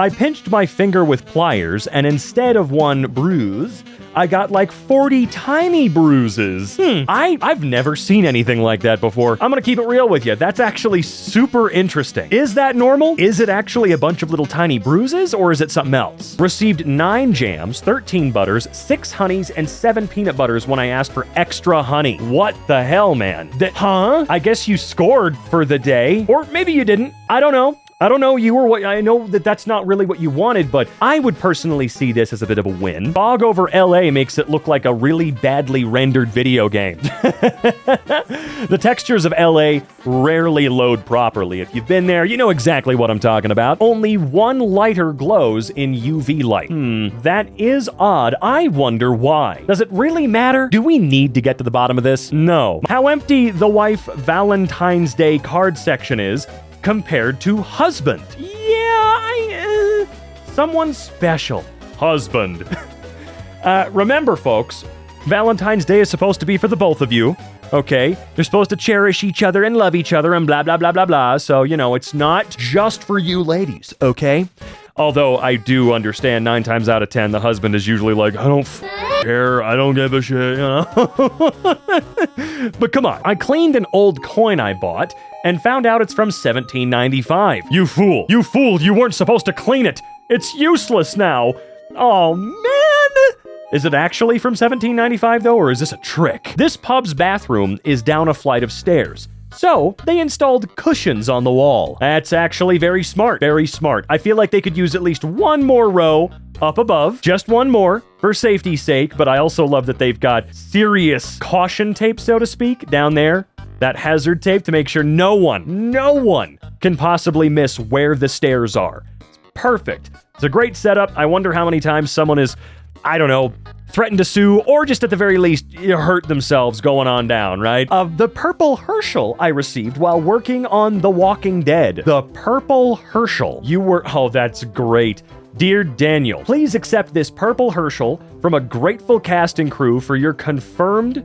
I pinched my finger with pliers, and instead of one bruise, I got like 40 tiny bruises. I've never seen anything like that before. I'm gonna keep it real with you. That's actually super interesting. Is that normal? Is it actually a bunch of little tiny bruises, or is it something else? Received 9 jams, 13 butters, 6 honeys, and 7 peanut butters when I asked for extra honey. What the hell, man? I guess you scored for the day. Or maybe you didn't. I don't know. I don't know you or what. I know that that's not really what you wanted, but I would personally see this as a bit of a win. Fog over LA makes it look like a really badly rendered video game. The textures of LA rarely load properly. If you've been there, you know exactly what I'm talking about. Only one lighter glows in UV light. That is odd. I wonder why. Does it really matter? Do we need to get to the bottom of this? No. How empty the wife Valentine's Day card section is compared to husband. Yeah, someone special. Husband. Remember, folks, Valentine's Day is supposed to be for the both of you, okay? You're supposed to cherish each other and love each other and blah, blah, blah, blah, blah. So, you know, it's not just for you ladies, okay? Although I do understand 9 times out of 10, the husband is usually like, I don't care, I don't give a shit, you know? But come on, I cleaned an old coin I bought and found out it's from 1795. You fool, you weren't supposed to clean it. It's useless now. Oh, man. Is it actually from 1795 though, or is this a trick? This pub's bathroom is down a flight of stairs. So, they installed cushions on the wall. That's actually very smart, very smart. I feel like they could use at least one more row up above, just one more, for safety's sake, but I also love that they've got serious caution tape, so to speak, down there. That hazard tape to make sure no one can possibly miss where the stairs are. It's perfect. It's a great setup. I wonder how many times someone is, I don't know, threatened to sue, or just at the very least, hurt themselves going on down, right? The purple Herschel I received while working on The Walking Dead. The purple Herschel. Oh, that's great. Dear Daniel, please accept this purple Herschel from a grateful cast and crew for your confirmed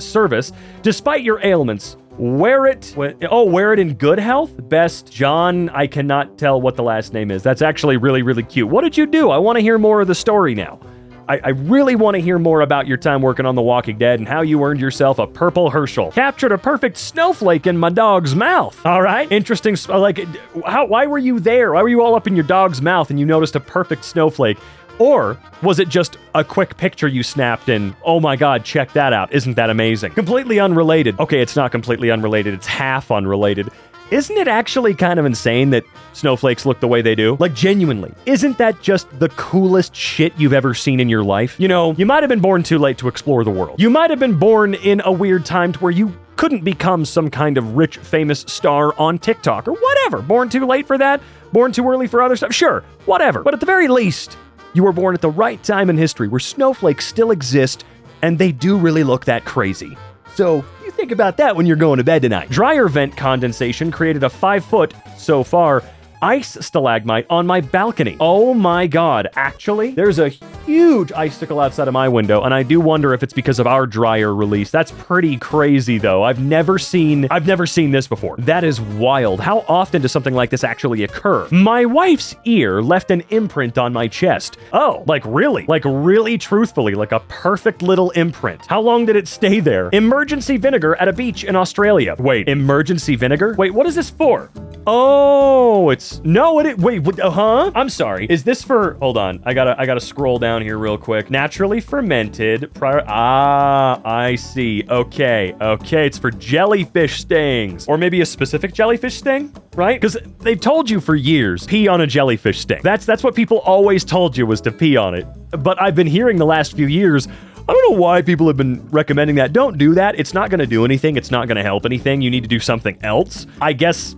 service despite your ailments. Wear it in good health. Best John, I cannot tell what the last name is. That's actually really, really cute. What did you do? I want to hear more of the story now. I really want to hear more about your time working on The Walking Dead and how you earned yourself a purple Herschel. Captured a perfect snowflake in my dog's mouth. All right, interesting. Why were you there? Why were you all up in your dog's mouth and you noticed a perfect snowflake? Or was it just a quick picture you snapped and, oh my God, check that out. Isn't that amazing? Completely unrelated. Okay, it's not completely unrelated. It's half unrelated. Isn't it actually kind of insane that snowflakes look the way they do? Like, genuinely. Isn't that just the coolest shit you've ever seen in your life? You know, you might have been born too late to explore the world. You might have been born in a weird time to where you couldn't become some kind of rich, famous star on TikTok or whatever. Born too late for that? Born too early for other stuff? Sure, whatever. But at the very least, you were born at the right time in history where snowflakes still exist and they do really look that crazy. So, you think about that when you're going to bed tonight. Dryer vent condensation created a 5-foot, so far, ice stalagmite on my balcony. Oh my God, actually, there's a huge icicle outside of my window, and I do wonder if it's because of our dryer release. That's pretty crazy, though. I've never seen this before. That is wild. How often does something like this actually occur? My wife's ear left an imprint on my chest. Oh, like really truthfully, like a perfect little imprint. How long did it stay there? Emergency vinegar at a beach in Australia. Wait, emergency vinegar? Wait, what is this for? Oh, I'm sorry. Is this for, hold on, I gotta scroll down here real quick. Naturally fermented, I see. Okay, it's for jellyfish stings. Or maybe a specific jellyfish sting, right? Because they've told you for years, pee on a jellyfish sting. That's what people always told you was to pee on it. But I've been hearing the last few years, I don't know why people have been recommending that. Don't do that. It's not gonna do anything. It's not gonna help anything. You need to do something else. I guess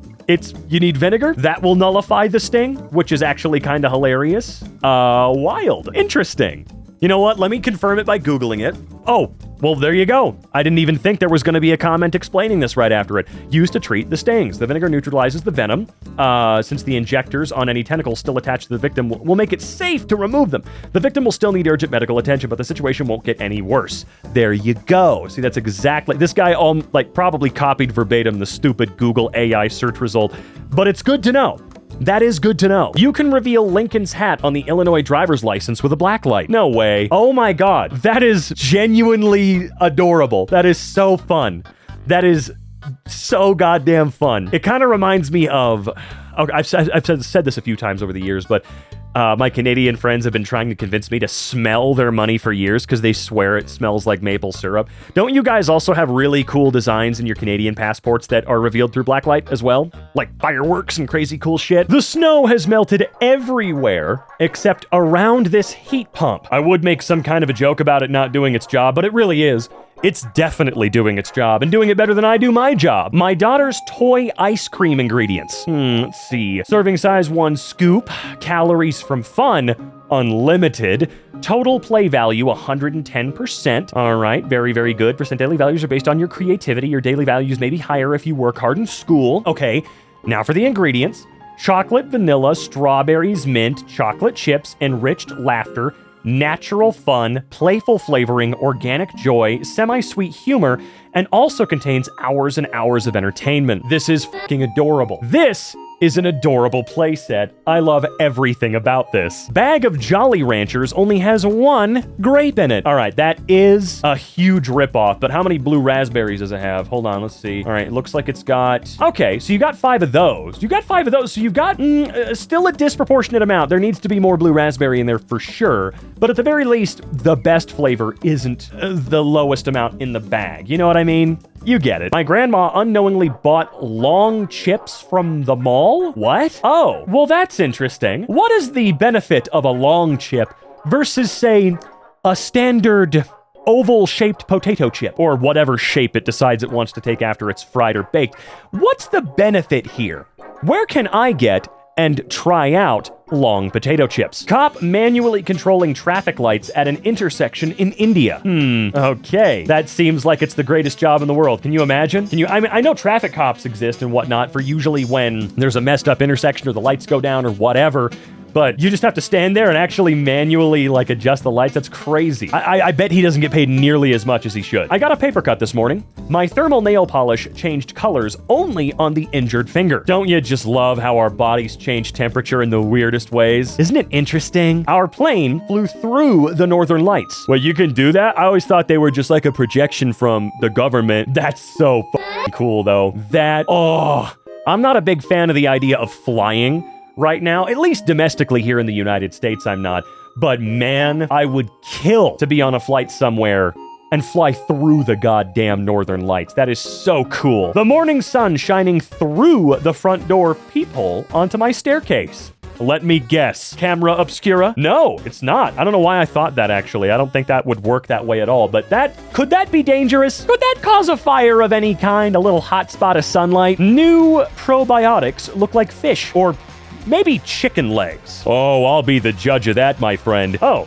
you need vinegar? That will nullify the sting, which is actually kind of hilarious. Wild. Interesting. You know what? Let me confirm it by Googling it. Oh, well, there you go. I didn't even think there was going to be a comment explaining this right after it. Used to treat the stings. The vinegar neutralizes the venom, since the injectors on any tentacles still attached to the victim will make it safe to remove them. The victim will still need urgent medical attention, but the situation won't get any worse. There you go. See, that's exactly... This guy probably copied verbatim the stupid Google AI search result, but it's good to know. That is good to know. You can reveal Lincoln's hat on the Illinois driver's license with a black light. No way. Oh my God. That is genuinely adorable. That is so fun. That is so goddamn fun. It kind of reminds me of... Okay, I've said this a few times over the years, but my Canadian friends have been trying to convince me to smell their money for years because they swear it smells like maple syrup. Don't you guys also have really cool designs in your Canadian passports that are revealed through blacklight as well? Like fireworks and crazy cool shit? The snow has melted everywhere except around this heat pump. I would make some kind of a joke about it not doing its job, but it really is. It's definitely doing its job and doing it better than I do my job. My daughter's toy ice cream ingredients. Let's see. Serving size 1 scoop. Calories from fun, unlimited. Total play value, 110%. All right, very, very good. Percent daily values are based on your creativity. Your daily values may be higher if you work hard in school. Okay, now for the ingredients. Chocolate, vanilla, strawberries, mint, chocolate chips, enriched laughter, natural fun, playful flavoring, organic joy, semi-sweet humor, and also contains hours and hours of entertainment. This is fucking adorable. This is an adorable playset. I love everything about this. Bag of Jolly Ranchers only has 1 grape in it. All right, that is a huge ripoff, but how many blue raspberries does it have? Hold on, let's see. All right, it looks like it's got... Okay, so you got 5 of those. You got 5 of those, so you've got still a disproportionate amount. There needs to be more blue raspberry in there for sure, but at the very least, the best flavor isn't the lowest amount in the bag. You know what I mean? You get it. My grandma unknowingly bought long chips from the mall? What? Oh, well that's interesting. What is the benefit of a long chip versus, say, a standard oval-shaped potato chip, or whatever shape it decides it wants to take after it's fried or baked? What's the benefit here? Where can I get and try out long potato chips? Cop manually controlling traffic lights at an intersection in India. Okay. That seems like it's the greatest job in the world. Can you imagine? I know traffic cops exist and whatnot for usually when there's a messed up intersection or the lights go down or whatever, but you just have to stand there and actually manually adjust the lights. That's crazy. I bet he doesn't get paid nearly as much as he should. I got a paper cut this morning. My thermal nail polish changed colors only on the injured finger. Don't you just love how our bodies change temperature in the weirdest ways? Isn't it interesting? Our plane flew through the northern lights. Well, you can do that? I always thought they were just like a projection from the government. That's so f***ing cool though. I'm not a big fan of the idea of flying right now, at least domestically here in the United States, I'm not. But man, I would kill to be on a flight somewhere and fly through the goddamn northern lights. That is so cool. The morning sun shining through the front door peephole onto my staircase. Let me guess. Camera obscura? No, it's not. I don't know why I thought that, actually. I don't think that would work that way at all. But could that be dangerous? Could that cause a fire of any kind? A little hot spot of sunlight? New probiotics look like fish, or maybe chicken legs. Oh, I'll be the judge of that, my friend. Oh,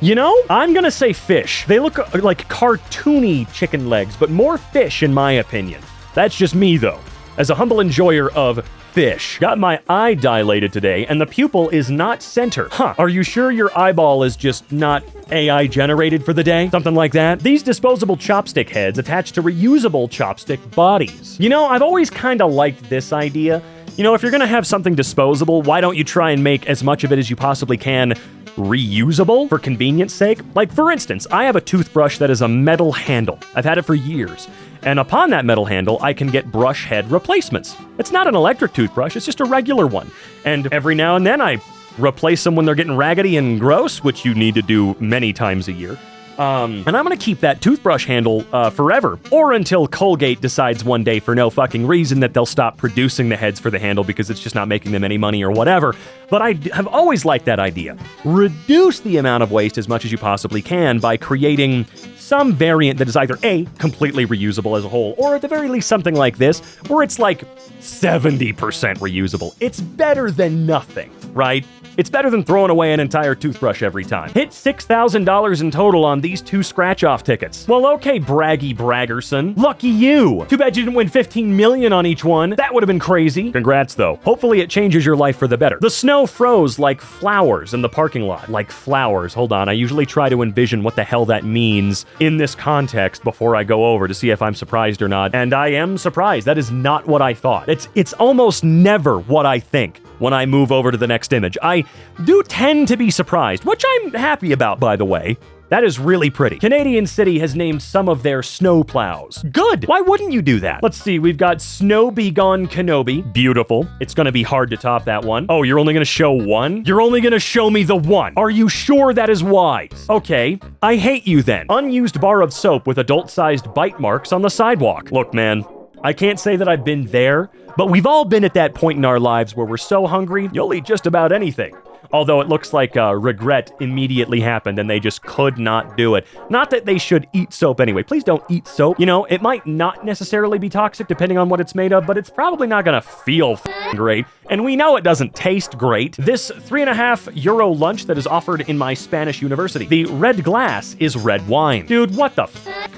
I'm gonna say fish. They look like cartoony chicken legs, but more fish in my opinion. That's just me, though, as a humble enjoyer of fish. Got my eye dilated today, and the pupil is not center. Are you sure your eyeball is just not AI generated for the day? Something like that? These disposable chopstick heads attach to reusable chopstick bodies. I've always kind of liked this idea. If you're gonna have something disposable, why don't you try and make as much of it as you possibly can reusable for convenience sake? Like, for instance, I have a toothbrush that is a metal handle. I've had it for years. And upon that metal handle, I can get brush head replacements. It's not an electric toothbrush, it's just a regular one. And every now and then I replace them when they're getting raggedy and gross, which you need to do many times a year. And I'm gonna keep that toothbrush handle forever, or until Colgate decides one day for no fucking reason that they'll stop producing the heads for the handle because it's just not making them any money or whatever. But I have always liked that idea. Reduce the amount of waste as much as you possibly can by creating some variant that is either A, completely reusable as a whole, or at the very least something like this, where it's like 70% reusable. It's better than nothing, right? It's better than throwing away an entire toothbrush every time. Hit $6,000 in total on these 2 scratch-off tickets. Well, okay, braggy Braggerson. Lucky you. Too bad you didn't win $15 million on each one. That would have been crazy. Congrats, though. Hopefully it changes your life for the better. The snow froze like flowers in the parking lot. Like flowers. Hold on. I usually try to envision what the hell that means in this context before I go over to see if I'm surprised or not. And I am surprised. That is not what I thought. It's almost never what I think. when I move over to the next image. I do tend to be surprised, which I'm happy about, by the way. That is really pretty. Canadian City has named some of their snow plows. Good! Why wouldn't you do that? Let's see, we've got Snow Be Gone Kenobi. Beautiful. It's gonna be hard to top that one. Oh, you're only gonna show one? You're only gonna show me the one. Are you sure that is wise? Okay, I hate you then. Unused bar of soap with adult-sized bite marks on the sidewalk. Look, man, I can't say that I've been there, but we've all been at that point in our lives where we're so hungry, you'll eat just about anything. Although it looks like regret immediately happened and they just could not do it. Not that they should eat soap anyway. Please don't eat soap. You know, it might not necessarily be toxic depending on what it's made of, but it's probably not gonna feel great. And we know it doesn't taste great. This €3.50 lunch that is offered in my Spanish university. The red glass is red wine. Dude, what the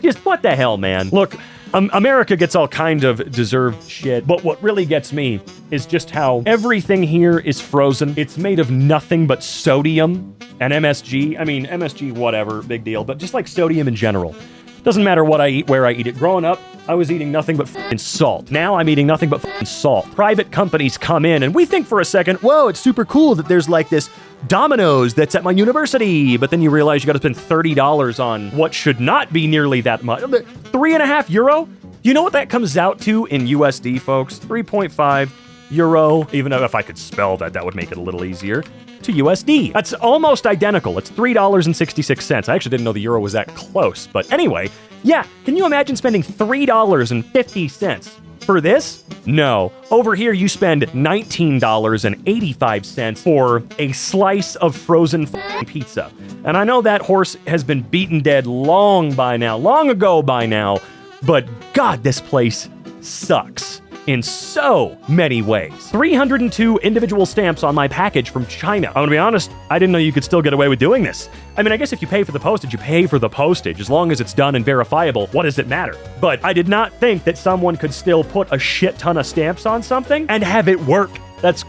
Just what the hell, man? Look, America gets all kind of deserved shit, but what really gets me is just how everything here is frozen. It's made of nothing but sodium and MSG. I mean, MSG, whatever, big deal, but just like sodium in general. Doesn't matter what I eat, where I eat it. Growing up, I was eating nothing but f***ing salt. Now I'm eating nothing but f***ing salt. Private companies come in and we think for a second, whoa, it's super cool that there's like this Domino's that's at my university, but then you realize you gotta spend $30 on what should not be nearly that much. €3.50? You know what that comes out to in USD, folks? 3.5 euro. Even if I could spell that, that would make it a little easier. To USD. That's almost identical. It's $3.66. I actually didn't know the euro was that close, but anyway, yeah, can you imagine spending $3.50 for this? No. Over here, you spend $19.85 for a slice of frozen pizza. And I know that horse has been beaten dead long ago by now, but God, this place sucks in so many ways. 302 individual stamps on my package from China. I'm gonna be honest, I didn't know you could still get away with doing this. I mean, I guess if you pay for the postage, you pay for the postage. As long as it's done and verifiable, what does it matter? But I did not think that someone could still put a shit ton of stamps on something and have it work. That's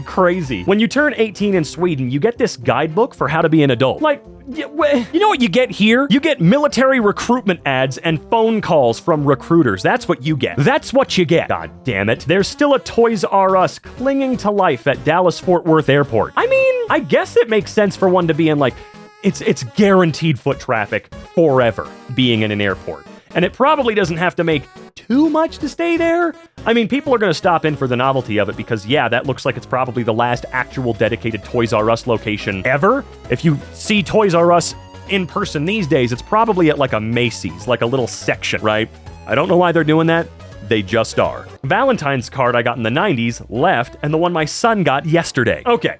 crazy. When you turn 18 in Sweden, you get this guidebook for how to be an adult. Like, you know what you get here? You get military recruitment ads and phone calls from recruiters. That's what you get. That's what you get. God damn it. There's still a Toys R Us clinging to life at Dallas-Fort Worth Airport. I mean, I guess it makes sense for one to be in like, it's guaranteed foot traffic forever being in an airport. And it probably doesn't have to make too much to stay there. I mean, people are going to stop in for the novelty of it because, yeah, that looks like it's probably the last actual dedicated Toys R Us location ever. If you see Toys R Us in person these days, it's probably at like a Macy's, like a little section, right? I don't know why they're doing that. They just are. Valentine's card I got in the 90s left, and the one my son got yesterday. Okay.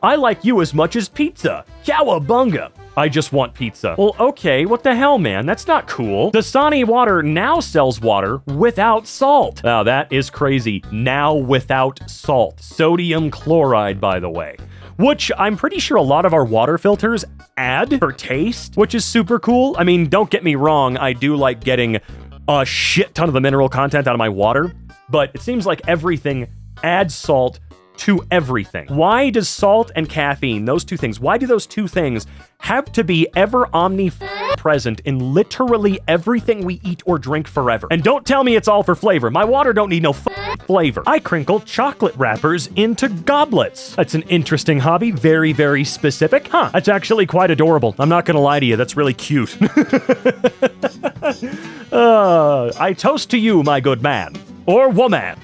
I like you as much as pizza. Cowabunga. I just want pizza. Well, okay, what the hell, man? That's not cool. Dasani Water now sells water without salt. Now, that is crazy. Now without salt. Sodium chloride, by the way. Which I'm pretty sure a lot of our water filters add for taste, which is super cool. I mean, don't get me wrong, I do like getting a shit ton of the mineral content out of my water, but it seems like everything adds salt to everything. Why does salt and caffeine, those two things, why do those two things have to be ever omnipresent in literally everything we eat or drink forever? And don't tell me it's all for flavor. My water don't need no flavor. I crinkle chocolate wrappers into goblets. That's an interesting hobby. Very, very specific. Huh, that's actually quite adorable. I'm not gonna lie to you, that's really cute. I toast to you, my good man. Or woman.